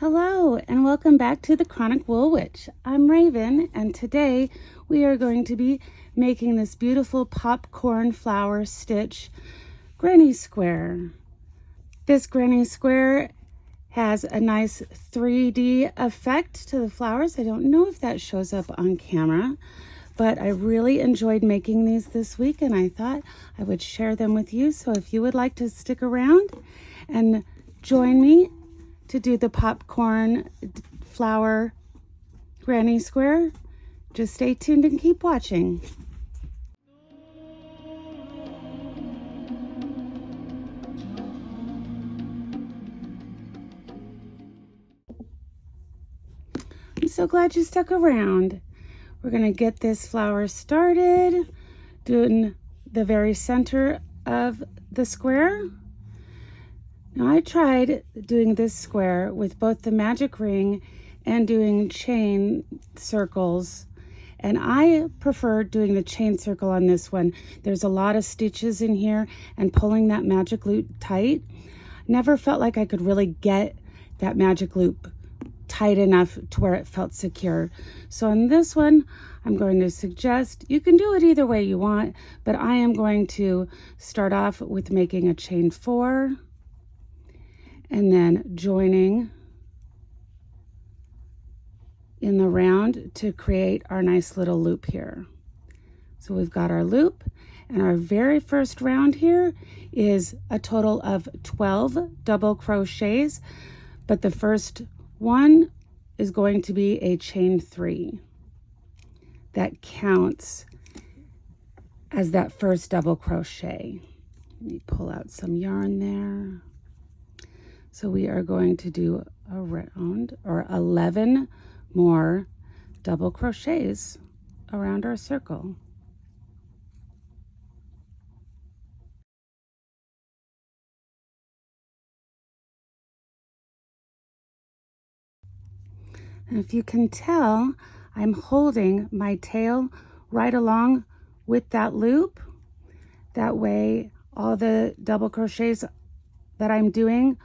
Hello and welcome back to the Chronic Wool Witch. I'm Raven and today we are going to be making this beautiful popcorn flower stitch granny square. This granny square has a nice 3D effect to the flowers. I don't know if that shows up on camera, but I really enjoyed making these this week and I thought I would share them with you. So if you would like to stick around and join me to do the popcorn flower granny square, just stay tuned and keep watching. I'm so glad you stuck around. We're gonna get this flower started, doing the very center of the square. Now I tried doing this square with both the magic ring and doing chain circles, and I prefer doing the chain circle on this one. There's a lot of stitches in here and pulling that magic loop tight. Never felt like I could really get that magic loop tight enough to where it felt secure. So on this one, I'm going to suggest, you can do it either way you want, but I am going to start off with making a chain 4 and then joining in the round to create our nice little loop here. So we've got our loop, and our very first round here is a total of 12 double crochets, but the first one is going to be a chain 3. That counts as that first double crochet. Let me pull out some yarn there. So we are going to do a round or 11 more double crochets around our circle. And if you can tell, I'm holding my tail right along with that loop. That way all the double crochets that I'm doing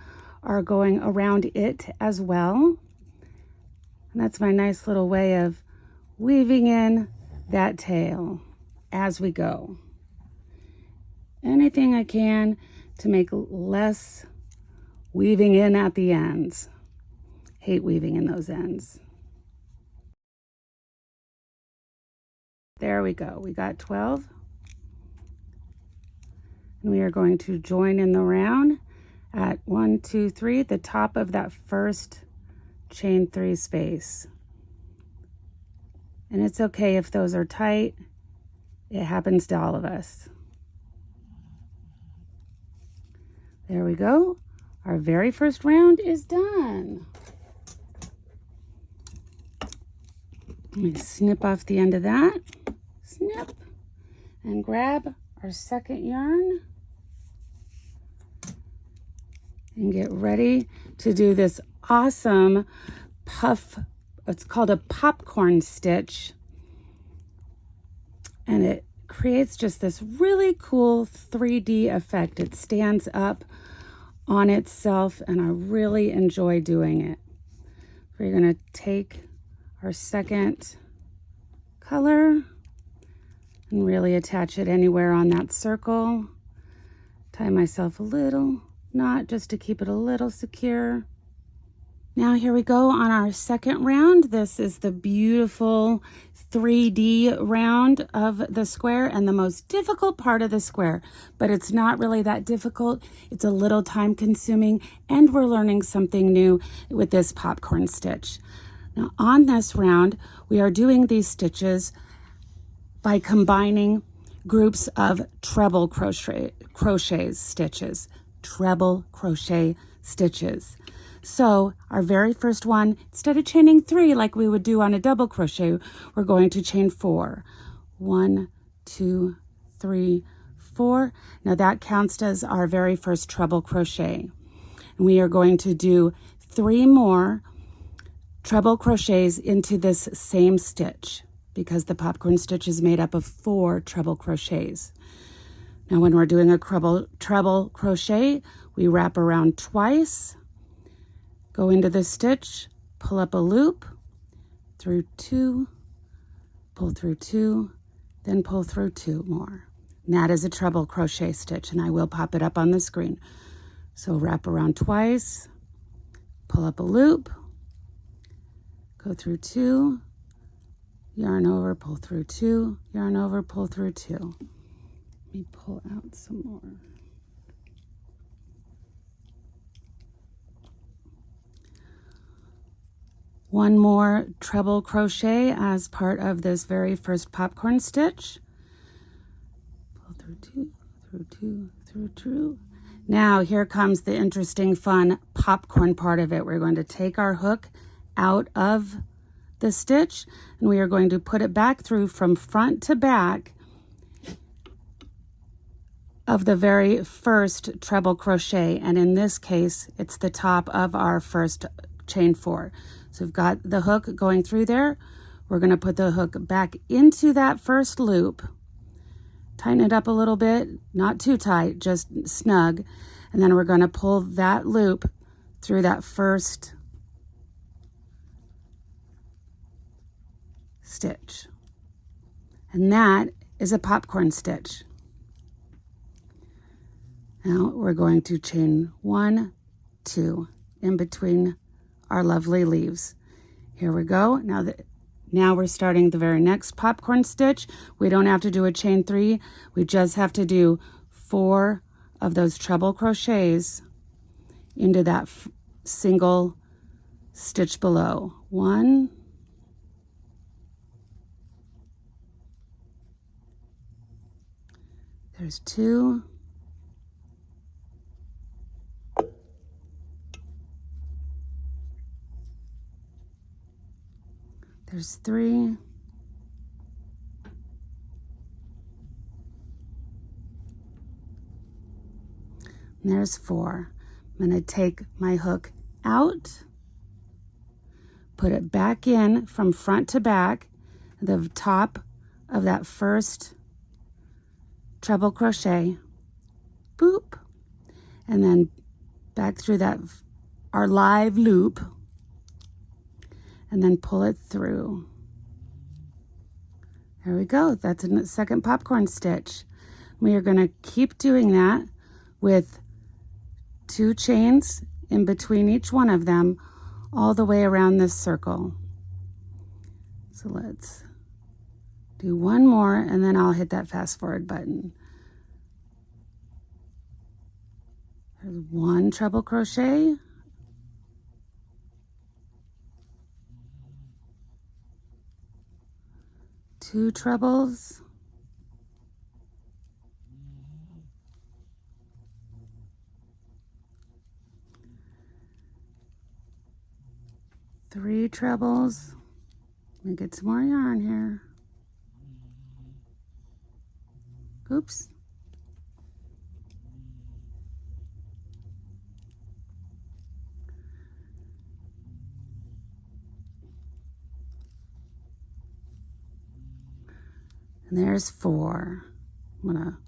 are going around it as well. And that's my nice little way of weaving in that tail as we go. Anything I can to make less weaving in at the ends. Hate weaving in those ends. There we go. We got 12. And we are going to join in the round at 1, 2, 3, the top of that first chain 3 space. And it's okay if those are tight. It happens to all of us. There we go. Our very first round is done. Let me snip off the end of that. Snip. And grab our second yarn. And get ready to do this awesome puff. It's called a popcorn stitch. And it creates just this really cool 3D effect. It stands up on itself and I really enjoy doing it. We're gonna take our second color and really attach it anywhere on that circle. Tie myself a little knot just to keep it a little secure. Now here we go on our second round. This is the beautiful 3D round of the square and the most difficult part of the square, but it's not really that difficult. It's a little time consuming and we're learning something new with this popcorn stitch. Now on this round, we are doing these stitches by combining groups of treble crochet stitches. Treble crochet stitches. So our very first one, instead of chaining 3 like we would do on a double crochet, we're going to chain 4. 1, 2, 3, 4. Now that counts as our very first treble crochet. And we are going to do 3 more treble crochets into this same stitch because the popcorn stitch is made up of 4 treble crochets. Now when we're doing a treble crochet, we wrap around twice, Go into the stitch, pull up a loop, through 2, pull through 2, then pull through 2 more. And that is a treble crochet stitch, and I will pop it up on the screen. So wrap around twice, pull up a loop, go through 2, yarn over, pull through 2, yarn over, pull through 2. Let me pull out some more. One more treble crochet as part of this very first popcorn stitch. Pull through 2, through 2, through 2. Now here comes the interesting, fun popcorn part of it. We're going to take our hook out of the stitch and we are going to put it back through from front to back of the very first treble crochet, and in this case it's the top of our first chain 4. So we've got the hook going through there. We're going to put the hook back into that first loop, tighten it up a little bit, not too tight, just snug, and then we're going to pull that loop through that first stitch, and that is a popcorn stitch. Now we're going to chain 1, 2 in between our lovely leaves. Here we go. Now we're starting the very next popcorn stitch. We don't have to do a chain 3. We just have to do 4 of those treble crochets into that single stitch below. 1, there's 2, there's 3, and there's 4. I'm going to take my hook out, put it back in from front to back, the top of that first treble crochet, boop, and then back through that our live loop, and then pull it through. There we go. That's a second popcorn stitch. We are going to keep doing that with 2 chains in between each one of them all the way around this circle. So let's do one more and then I'll hit that fast forward button. There's 1 treble crochet, 2 trebles, 3 trebles. Let me get some more yarn here. Oops. And there's 4. I'm gonna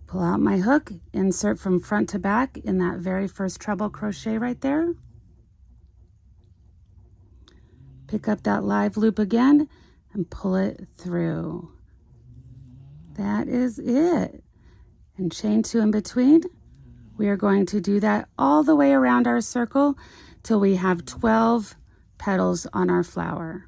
pull out my hook, insert from front to back in that very first treble crochet right there. Pick up that live loop again and pull it through. That is it. And chain 2 in between. We are going to do that all the way around our circle till we have 12 petals on our flower.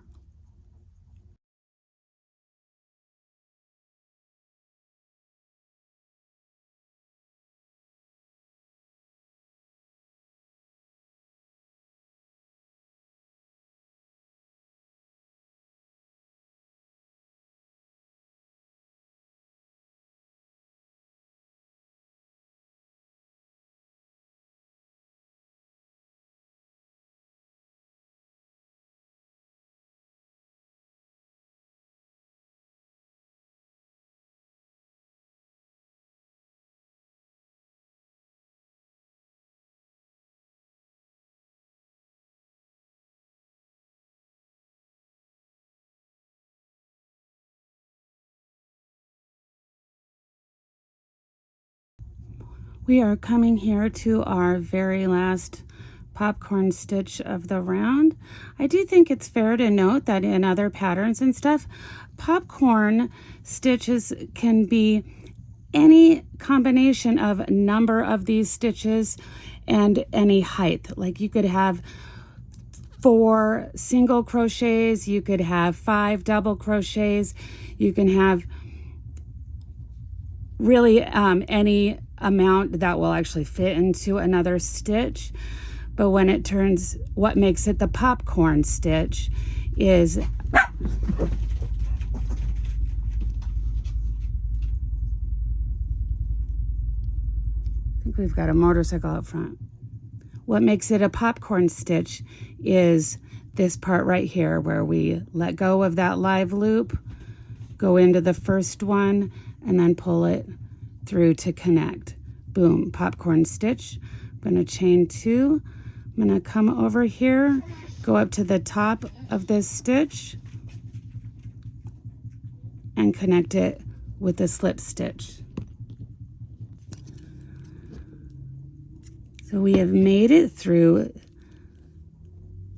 We are coming here to our very last popcorn stitch of the round. I do think it's fair to note that in other patterns and stuff, popcorn stitches can be any combination of number of these stitches and any height. Like you could have 4 single crochets, you could have 5 double crochets, you can have really any amount that will actually fit into another stitch. But when it turns, what makes it the popcorn stitch is I think we've got a motorcycle out front. What makes it a popcorn stitch is this part right here where we let go of that live loop, go into the first one, and then pull it through to connect. Boom, popcorn stitch. I'm going to chain 2. I'm going to come over here, go up to the top of this stitch, and connect it with a slip stitch. So we have made it through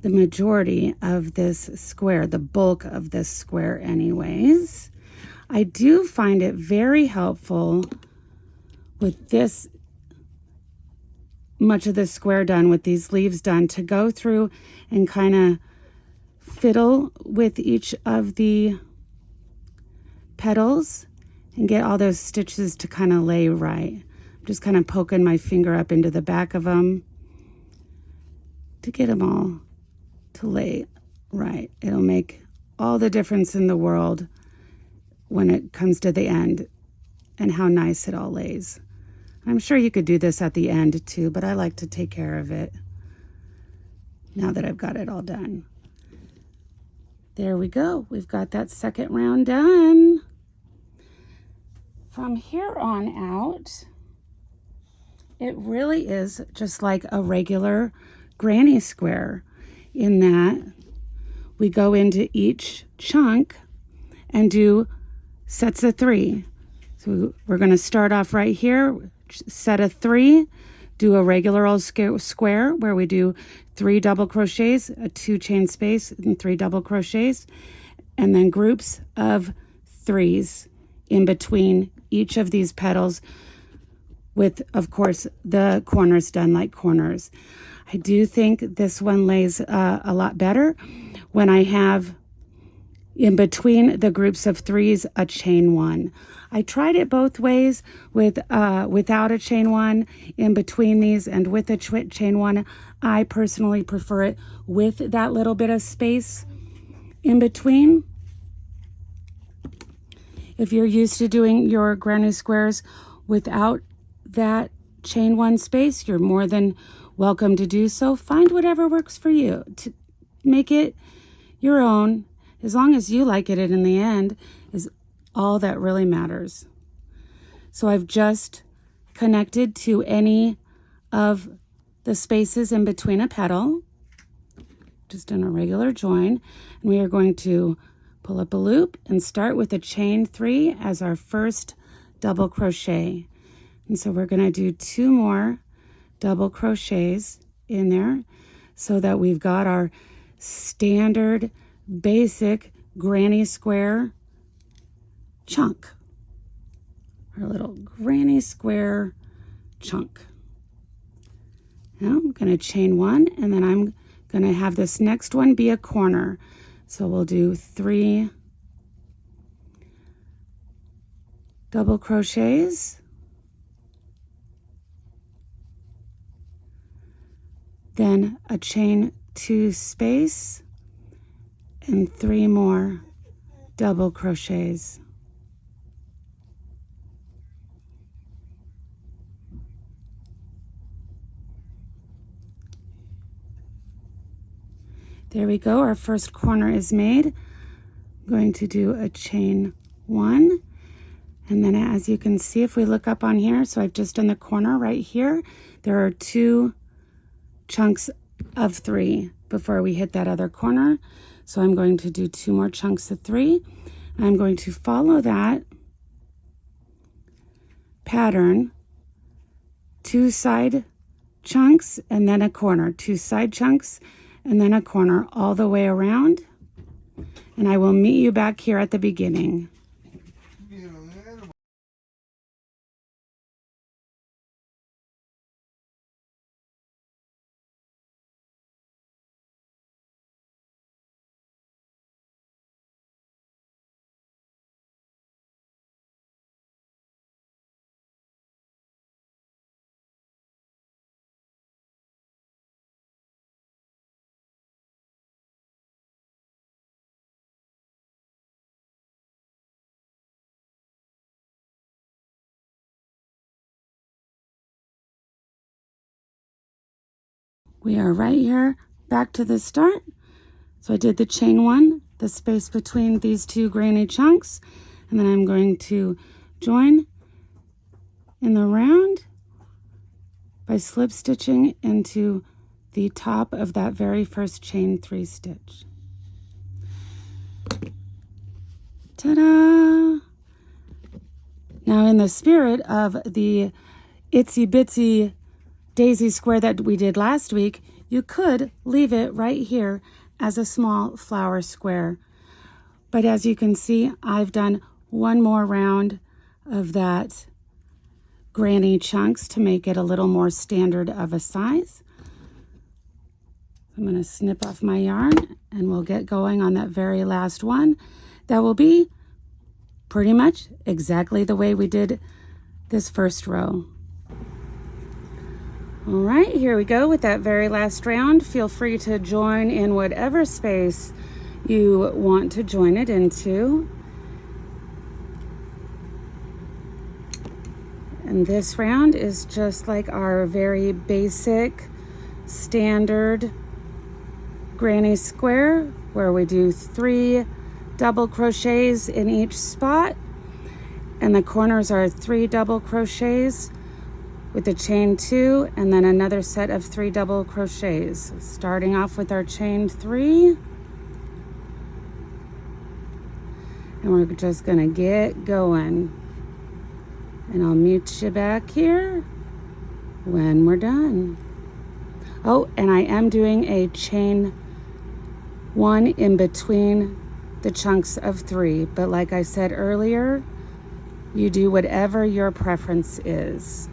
the majority of this square, the bulk of this square anyways. I do find it very helpful with this much of the square done, with these leaves done, to go through and kind of fiddle with each of the petals and get all those stitches to kind of lay right. I'm just kind of poking my finger up into the back of them to get them all to lay right. It'll make all the difference in the world when it comes to the end and how nice it all lays. I'm sure you could do this at the end too, but I like to take care of it now that I've got it all done. There we go. We've got that second round done. From here on out, it really is just like a regular granny square in that we go into each chunk and do sets of 3. So we're going to start off right here, set of 3, do a regular old square where we do 3 double crochets, a 2 chain space, and 3 double crochets, and then groups of 3s in between each of these petals with, of course, the corners done like corners. I do think this one lays a lot better when I have in between the groups of 3s a chain 1. I tried it both ways with without a chain 1 in between these and with a chain 1. I personally prefer it with that little bit of space in between. If you're used to doing your granny squares without that chain 1 space, you're more than welcome to do so. Find whatever works for you to make it your own. As long as you like it in the end is all that really matters. So I've just connected to any of the spaces in between a petal, just in a regular join, and we are going to pull up a loop and start with a chain 3 as our first double crochet. And so we're going to do 2 more double crochets in there so that we've got our standard basic granny square chunk, our little granny square chunk. Now I'm going to chain 1, and then I'm going to have this next one be a corner. So we'll do 3 double crochets, then a chain 2 space, and 3 more double crochets. There we go, our first corner is made. I'm going to do a chain 1, and then as you can see, if we look up on here, so I've just done the corner right here, there are 2 chunks of 3 before we hit that other corner. So I'm going to do 2 more chunks of 3. I'm going to follow that pattern, 2 side chunks and then a corner, 2 side chunks and then a corner all the way around. And I will meet you back here at the beginning. We are right here back to the start. So I did the chain 1, the space between these 2 granny chunks, and then I'm going to join in the round by slip stitching into the top of that very first chain 3 stitch. Ta-da! Now, in the spirit of the itsy bitsy daisy square that we did last week, you could leave it right here as a small flower square. But as you can see, I've done one more round of that granny chunks to make it a little more standard of a size. I'm going to snip off my yarn and we'll get going on that very last one. That will be pretty much exactly the way we did this first row. All right, here we go with that very last round. Feel free to join in whatever space you want to join it into. And this round is just like our very basic standard granny square where we do 3 double crochets in each spot, and the corners are 3 double crochets with the chain 2 and then another set of 3 double crochets. Starting off with our chain 3, and we're just gonna get going, and I'll meet you back here when we're done. Oh, and I am doing a chain 1 in between the chunks of 3, but like I said earlier, you do whatever your preference is.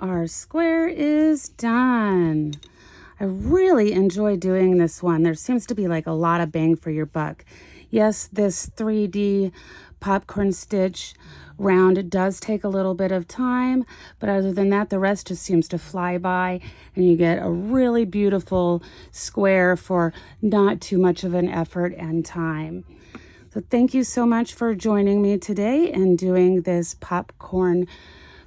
Our square is done. I really enjoy doing this one. There seems to be like a lot of bang for your buck. Yes, this 3D popcorn stitch round does take a little bit of time, but other than that, the rest just seems to fly by and you get a really beautiful square for not too much of an effort and time. So thank you so much for joining me today and doing this popcorn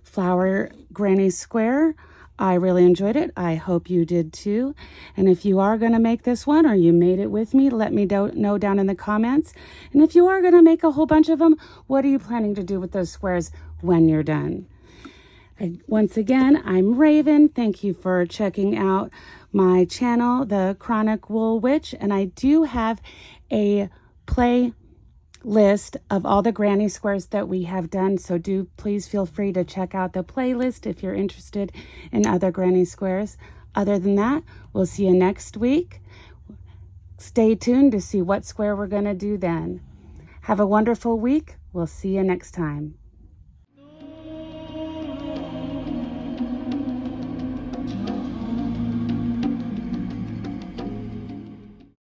flower granny square. I really enjoyed it. I hope you did too. And if you are going to make this one or you made it with me, let me know down in the comments. And if you are going to make a whole bunch of them, what are you planning to do with those squares when you're done? Once again, I'm Raven. Thank you for checking out my channel, The Chronic Wool Witch. And I do have a play list of all the granny squares that we have done, so do please feel free to check out the playlist if you're interested in other granny squares. Other than that, we'll see you next week. Stay tuned to see what square we're going to do then. Have a wonderful week. We'll see you next time.